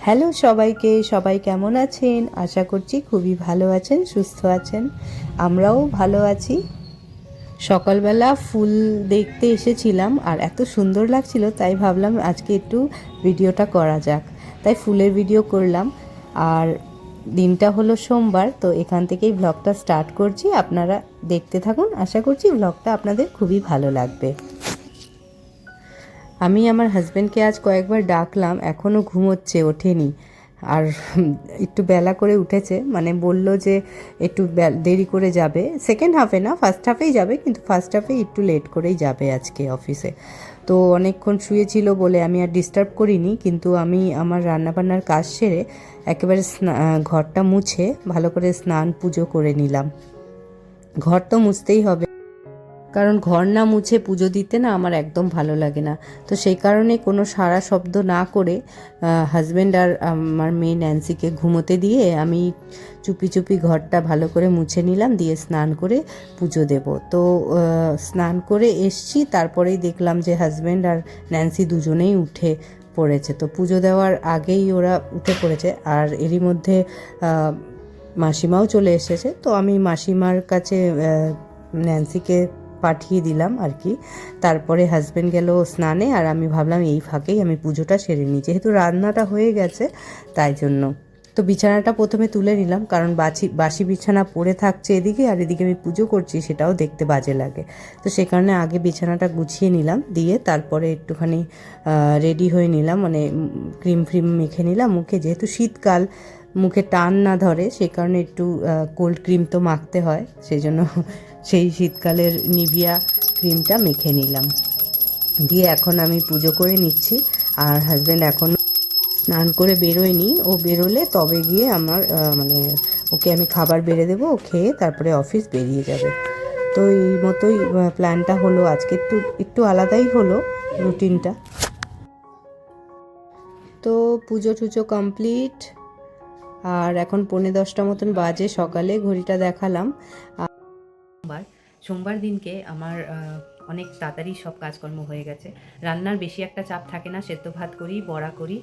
Hello সবাইকে, সবাই কেমন আছেন? আশা করছি খুবই ভালো আছেন, সুস্থ আছেন। আমরাও ভালো আছি। সকালবেলা ফুল দেখতে এসেছিলাম আর এত সুন্দর লাগছিল, তাই ভাবলাম আজকে একটু ভিডিওটা করা যাক। তাই ফুলের ভিডিও করলাম। আর দিনটা হলো সোমবার, তো এখান থেকেই ব্লগটা স্টার্ট করছি। আপনারা দেখতে থাকুন, আশা করছি ব্লগটা আপনাদের খুবই ভালো লাগবে। আমি আমার হাজব্যান্ডকে আজ কয়েকবার ডাকলাম, এখনও ঘুমোচ্ছে, ওঠেনি। আর একটু বেলা করে উঠেছে, মানে বলল যে একটু দেরি করে যাবে, সেকেন্ড হাফে না, ফার্স্ট হাফেই যাবে, কিন্তু ফার্স্ট হাফে একটু লেট করেই যাবে আজকে অফিসে। তো অনেকক্ষণ শুয়েছিল বলে আমি আর ডিস্টার্ব করিনি, কিন্তু আমি আমার রান্নাবান্নার কাজ সেরে একেবারে ঘরটা মুছে ভালো করে স্নান পুজো করে নিলাম। ঘর তো মুছতেই হবে, কারণ ঘর না মুছে পুজো দিতে না আমার একদম ভালো লাগে না। তো সেই কারণে কোনো সারা শব্দ না করে হাজব্যান্ড আর আমার মেয়ে ন্যান্সিকে ঘুমোতে দিয়ে আমি চুপি চুপি ঘরটা ভালো করে মুছে নিলাম, দিয়ে স্নান করে পুজো দেব। তো স্নান করে এসছি, তারপরেই দেখলাম যে হাজব্যান্ড আর ন্যান্সি দুজনেই উঠে পড়েছে। তো পুজো দেওয়ার আগেই ওরা উঠে পড়েছে। আর এরই মধ্যে মাসিমাও চলে এসেছে। তো আমি মাসিমার কাছে ন্যান্সিকে পাঠিয়ে দিলাম আর কি। তারপরে হাজব্যান্ড গেল স্নানে, আর আমি ভাবলাম এই ফাঁকেই আমি পুজোটা সেরে নিই, যেহেতু রান্নাটা হয়ে গেছে তাই জন্য। তো বিছানাটা প্রথমে তুলে নিলাম, কারণ বাসি বিছানা পড়ে থাকছে এদিকে, আর এদিকে আমি পুজো করছি, সেটাও দেখতে বাজে লাগে। তো সে কারণে আগে বিছানাটা গুছিয়ে নিলাম, দিয়ে তারপরে একটুখানি রেডি হয়ে নিলাম, মানে ক্রিম ফ্রিম মেখে নিলাম মুখে, যেহেতু শীতকাল, মুখে টান না ধরে, সে কারণে একটু কোল্ড ক্রিম তো মাখতে হয়, সেই জন্য সেই শীতকালের নিভিয়া ক্রিমটা মেখে নিলাম। দিয়ে এখন আমি পুজো করে নিচ্ছি। আর হাজব্যান্ড এখন স্নান করে বেরোয়নি, ও বেরোলে তবে গিয়ে আমার মানে ওকে আমি খাবার বেড়ে দেবো, ও খেয়ে তারপরে অফিস বেরিয়ে যাবে। তো এই মতোই প্ল্যানটা হলো আজকে, একটু একটু আলাদাই হলো রুটিনটা। তো পুজো টুজো কমপ্লিট, আর এখন 10:45 মতন বাজে সকালে, ঘড়িটা দেখালাম। সোমবার দিনকে আমার অনেক তাড়াতাড়ি সব কাজকর্ম হয়ে গেছে। রান্নার বেশি একটা চাপ থাকে না, সেদ্ধ ভাত করি, বড়া করি,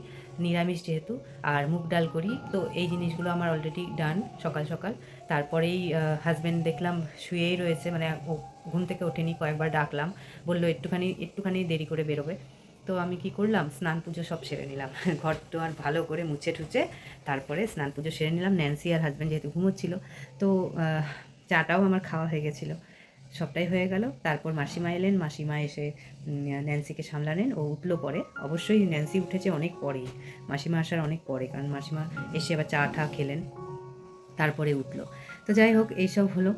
নিরামিষ যেহেতু, আর মুগ ডাল করি। তো এই জিনিসগুলো আমার অলরেডি ডান সকাল সকাল। তারপরেই হাজব্যান্ড দেখলাম শুয়েই রয়েছে, মানে ও ঘুম থেকে ওঠেনি, কয়েকবার ডাকলাম, বললো একটুখানি দেরি করে বেরোবে। তো আমি কি করলাম, স্নান পুজো সব সেরে নিলাম। ঘর তো আর ভালো করে মুছে টুছে তারপরে স্নান পুজো সেরে নিলাম। ন্যান্সি আর হাজব্যান্ড যেহেতু ঘুমোচ্ছিল, তো চাটাও আমার খাওয়া হয়ে গেছিলো, সবটাই হয়ে গেল। তারপর মাসিমা এলেন, মাসিমা এসে ন্যান্সিকে সামলালেন, ও উঠলো পরে। অবশ্যই ন্যান্সি উঠেছে অনেক পরেই, মাসিমা আসার অনেক পরে, কারণ মাসিমা এসে আবার চা টা খেলেন, তারপরে উঠলো। তো যাই হোক, এইসব হলো।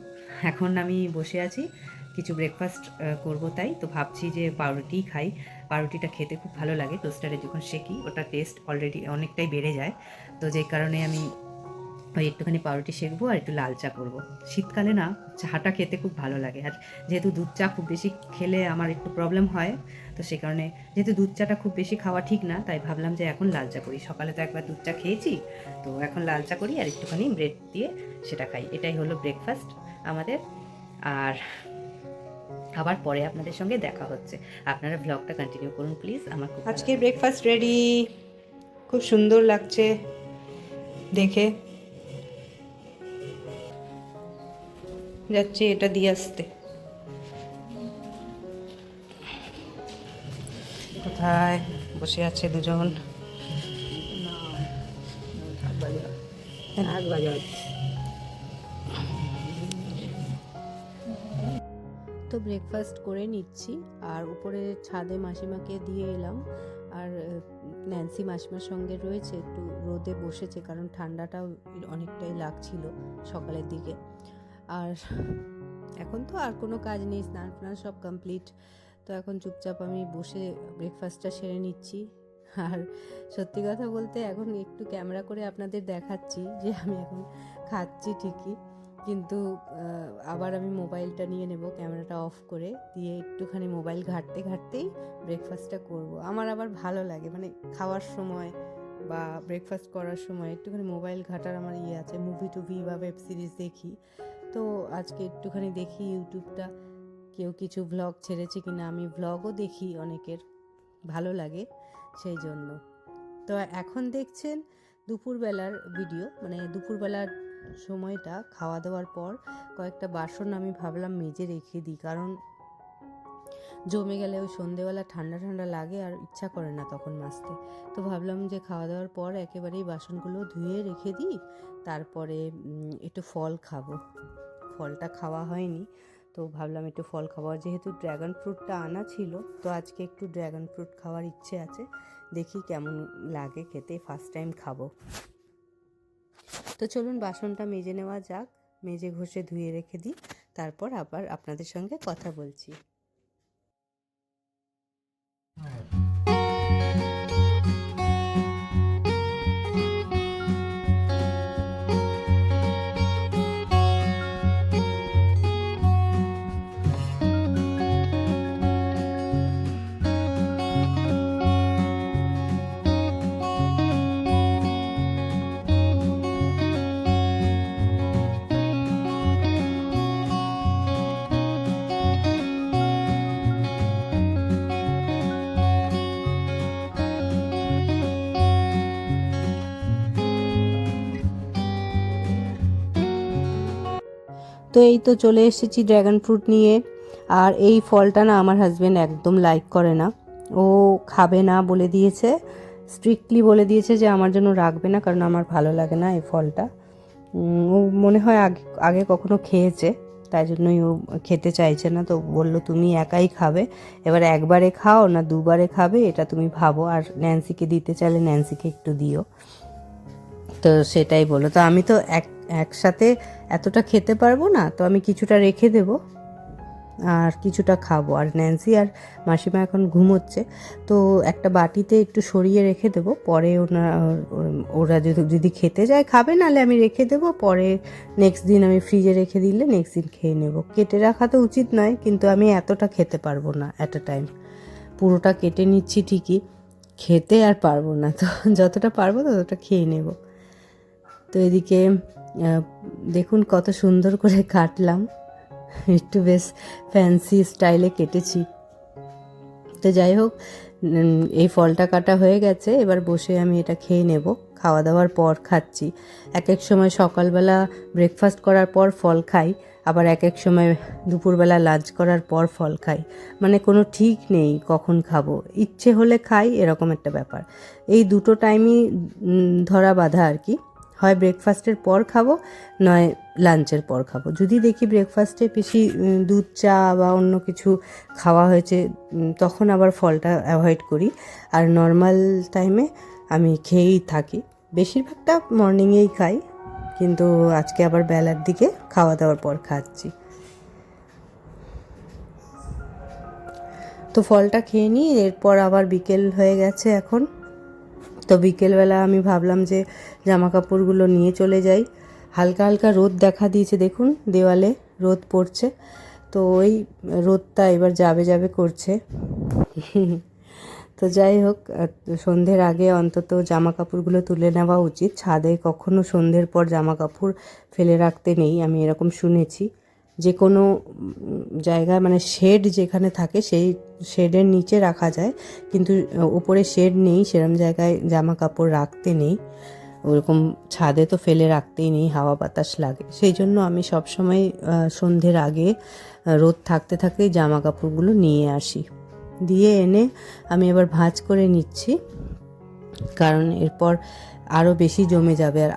এখন আমি বসে আছি, কিছু ব্রেকফাস্ট করব, তাই তো ভাবছি যে পাউরুটি খাই। পাউরুটিটা খেতে খুব ভালো লাগে, টোস্টারে যখন সেকি ওটা টেস্ট অলরেডি অনেকটাই বেড়ে যায়। তো যেই কারণে আমি ওই একটুখানি পাউরুটি সেঁকবো আর একটু লাল চা করবো। শীতকালে না চাটা খেতে খুব ভালো লাগে, আর যেহেতু দুধ চা খুব বেশি খেলে আমার একটু প্রবলেম হয়, তো সে কারণে যেহেতু দুধ চাটা খুব বেশি খাওয়া ঠিক না, তাই ভাবলাম যে এখন লাল চা করি। সকালে তো একবার দুধ চা খেয়েছি, তো এখন লাল চা করি আর একটুখানি ব্রেড দিয়ে সেটা খাই। এটাই হলো ব্রেকফাস্ট আমাদের। আর আবার পরে আপনাদের সঙ্গে দেখা হচ্ছে। আপনারা ব্লগটা কন্টিনিউ করুন প্লিজ। আমার খুব আজকে ব্রেকফাস্ট রেডি, খুব সুন্দর লাগছে দেখে। যাচ্ছি এটা দিয়ে আসতে। কোথায় বসে আছে দুজন? তো ব্রেকফাস্ট করে নিচ্ছি, আর উপরে ছাদে মাসিমাকে দিয়ে এলাম। আর ন্যান্সি মাসিমার সঙ্গে রয়েছে, একটু রোদে বসেছে, কারণ ঠান্ডাটাও অনেকটাই লাগছিল সকালের দিকে। আর এখন তো আর কোনো কাজ নেই, স্নান ফান সব কমপ্লিট। তো এখন চুপচাপ আমি বসে ব্রেকফাস্টটা সেরে নিচ্ছি। আর সত্যি কথা বলতে এখন একটু ক্যামেরা করে আপনাদের দেখাচ্ছি যে আমি এখন খাচ্ছি ঠিকই, কিন্তু আবার আমি মোবাইলটা নিয়ে নেব, ক্যামেরাটা অফ করে দিয়ে একটুখানি মোবাইল ঘাঁটতে ঘাঁটতেই ব্রেকফাস্টটা করব। আমার আবার ভালো লাগে, মানে খাওয়ার সময় বা ব্রেকফাস্ট করার সময় একটুখানি মোবাইল ঘাঁটার আমার আছে। মুভি টুভি বা ওয়েব সিরিজ দেখি, তো আজকে একটুখানি দেখি ইউটিউবটা, কেউ কিছু ভ্লগ ছেড়েছে কিনা। আমি ভ্লগও দেখি অনেকের, ভালো লাগে সেই জন্য। তো এখন দেখছেন দুপুরবেলার ভিডিও, মানে দুপুরবেলার সময়টা খাওয়া দাওয়ার পর কয়েকটা বাসন আমি ভাবলাম মেজে রেখে দিই, কারণ জমে গেলে ওই সন্ধেবেলা ঠান্ডা ঠান্ডা লাগে আর ইচ্ছা করে না তখন মাজতে। তো ভাবলাম যে খাওয়া দাওয়ার পর একেবারেই বাসনগুলো ধুয়ে রেখে দিই, তারপরে একটু ফল খাবো। ফলটা খাওয়া হয়নি, তো ভাবলাম একটু ফল খাবো। যেহেতু ড্র্যাগন ফ্রুটটা আনা ছিল, তো আজকে একটু ড্র্যাগন ফ্রুট খাওয়ার ইচ্ছে আছে, দেখি কেমন লাগে খেতে, ফার্স্ট টাইম খাবো। তো চলুন বাসনটা মেজে নেওয়া যাক, মেজে ঘষে ধুয়ে রেখে দিই, তারপর আবার আপনাদের সঙ্গে কথা বলছি। তো এই তো চলে এসেছি ড্র্যাগন ফ্রুট নিয়ে। আর এই ফলটা না আমার হাজব্যান্ড একদম লাইক করে না, ও খাবে না বলে দিয়েছে, স্ট্রিক্টলি বলে দিয়েছে যে আমার জন্য রাখবে না, কারণ আমার ভালো লাগে না এই ফলটা। ও মনে হয় আগে আগে কখনো খেয়েছে, তাই জন্যই ও খেতে চাইছে না। তো বললো তুমি একাই খাবে, এবার একবারে খাও না দুবারে খাবে এটা তুমি ভাবো, আর ন্যান্সিকে দিতে চাইলে ন্যান্সিকে একটু দিও। তো সেটাই বলো। তো আমি তো একসাথে এতটা খেতে পারবো না, তো আমি কিছুটা রেখে দেব আর কিছুটা খাবো। আর ন্যান্সি আর মাসিমা এখন ঘুমোচ্ছে, তো একটা বাটিতে একটু সরিয়ে রেখে দেবো, পরে ওরা যদি খেতে যায় খাবে, নাহলে আমি রেখে দেবো, পরে নেক্সট দিন আমি ফ্রিজে রেখে দিলে নেক্সট দিন খেয়ে নেব। কেটে রাখা তো উচিত নয়, কিন্তু আমি এতটা খেতে পারবো না অ্যাট আ টাইম, পুরোটা কেটে নিচ্ছি ঠিকই, খেতে আর পারবো না, তো যতটা পারবো ততটা খেয়ে নেব। তো এদিকে দেখুন কত সুন্দর করে কাটলাম, একটু বেশ ফ্যান্সি স্টাইলে কেটেছি। তো যাই হোক, এই ফলটা কাটা হয়ে গেছে, এবার বসে আমি এটা খেয়ে নেব। খাওয়া দাওয়ার পর খাচ্ছি। এক এক সময় সকালবেলা ব্রেকফাস্ট করার পর ফল খাই, আবার এক এক সময় দুপুরবেলা লাঞ্চ করার পর ফল খাই, মানে কোনো ঠিক নেই কখন খাবো, ইচ্ছে হলে খাই, এরকম একটা ব্যাপার। এই দুটো টাইমই ধরা বাঁধা আর কি, হয় ব্রেকফাস্টের পর খাবো, নয় লাঞ্চের পর খাবো। যদি দেখি ব্রেকফাস্টে বেশি দুধ চা বা অন্য কিছু খাওয়া হয়েছে, তখন আবার ফলটা অ্যাভয়েড করি, আর নর্মাল টাইমে আমি খেয়েই থাকি। বেশিরভাগটা মর্নিংয়েই খাই, কিন্তু আজকে আবার বেলার দিকে খাওয়া দাওয়ার পর খাচ্ছি। তো ফলটা খেয়ে নিই, এরপর আবার বিকেল হয়ে গেছে এখন। তো বিকেলবেলা আমি ভাবলাম যে জামা কাপড়গুলো নিয়ে চলে যাই। হালকা হালকা রোদ দেখা দিয়েছে, দেখুন দেওয়ালে রোদ পড়ছে, তো ওই রোদটা এবার যাবে যাবে করছে। তো যাই হোক, সন্ধ্যের আগে অন্তত জামা কাপড়গুলো তুলে নেওয়া উচিত। ছাদে কখনো সন্ধ্যের পর জামা কাপড় ফেলে রাখতে নেই, আমি এরকম শুনেছি। যে কোনো জায়গায়, মানে শেড যেখানে থাকে সেই শেডের নিচে রাখা যায়, কিন্তু উপরে শেড নেই, সেরকম জায়গায় জামা কাপড় রাখতে নেই। ওরকম ছাদে তো ফেলে রাখতেই নেই, হাওয়া বাতাস লাগে। সেই জন্য আমি সবসময় সন্ধ্যের আগে রোদ থাকতে থাকতেই জামা কাপড়গুলো নিয়ে আসি, দিয়ে এনে আমি এবার ভাঁজ করে নিচ্ছি, কারণ এরপর আরও বেশি জমে যাবে। আর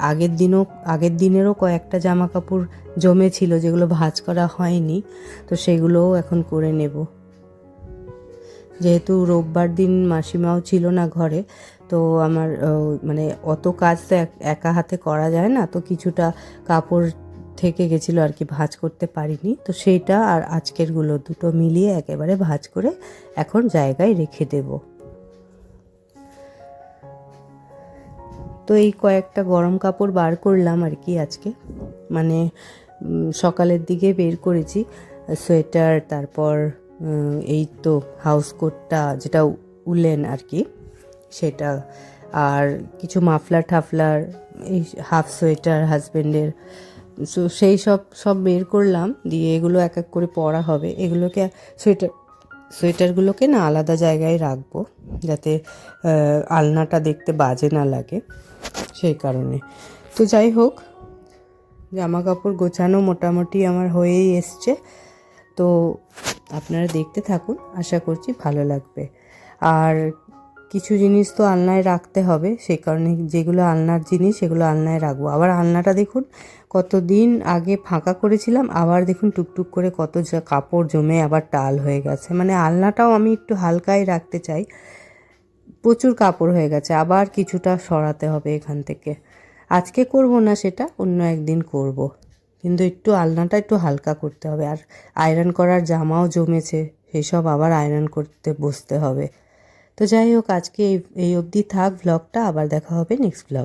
আগের দিনেরও কয়েকটা জামা কাপড় জমে ছিল যেগুলো ভাঁজ করা হয়নি, তো সেগুলোও এখন করে নেব। যেহেতু রোববার দিন মাসিমাও ছিল না ঘরে, তো আমার মানে অত কাজ তো একা হাতে করা যায় না, তো কিছুটা কাপড় থেকে গেছিলো আর কি, ভাঁজ করতে পারিনি। তো সেইটা আর আজকেরগুলো দুটো মিলিয়ে একেবারে ভাঁজ করে এখন জায়গায় রেখে দেব। তো এই কয়েকটা গরম কাপড় বার করলাম আর কি আজকে, মানে সকালের দিকে বের করেছি। সোয়েটার, তারপর এই তো হাউস কোটটা যেটা উলেন আর কি সেটা, আর কিছু মাফলার টাফলার, এই হাফ সোয়েটার হাজব্যান্ডের, সো সেই সব বের করলাম, দিয়ে এগুলো এক এক করে পরা হবে। এগুলোকে সোয়েটারগুলোকে না আলাদা জায়গায় রাখবো, যাতে আলনাটা দেখতে বাজে না লাগে, সেই কারণে। তো যাই হোক, জামা কাপড় গোছানো মোটামুটি আমার হয়েই এসছে। তো আপনারা দেখতে থাকুন, আশা করছি ভালো লাগবে। আর কিছু জিনিস তো আলনায় রাখতে হবে, সেই কারণে যেগুলো আলনার জিনিস সেগুলো আলনায় রাখবো। আবার আলনাটা দেখুন কতদিন আগে ফাঁকা করেছিলাম, আবার দেখুন টুকটুক করে কত কাপড় জমে আবার টাল হয়ে গেছে। মানে আলনাটাও আমি একটু হালকায় রাখতে চাই, প্রচুর কাপড় হয়ে গেছে, আবার কিছুটা সরাতে হবে এখান থেকে। আজকে করব না, সেটা অন্য একদিন করব, কিন্তু একটু আলনাটা একটু হালকা করতে হবে। আর আয়রন করার জামাও জমেছে, সেসব আবার আয়রন করতে বসতে হবে। তো যাই হোক, আজকে এই অবধি থাক ব্লগটা, আবার দেখা হবে নেক্সট ব্লগ।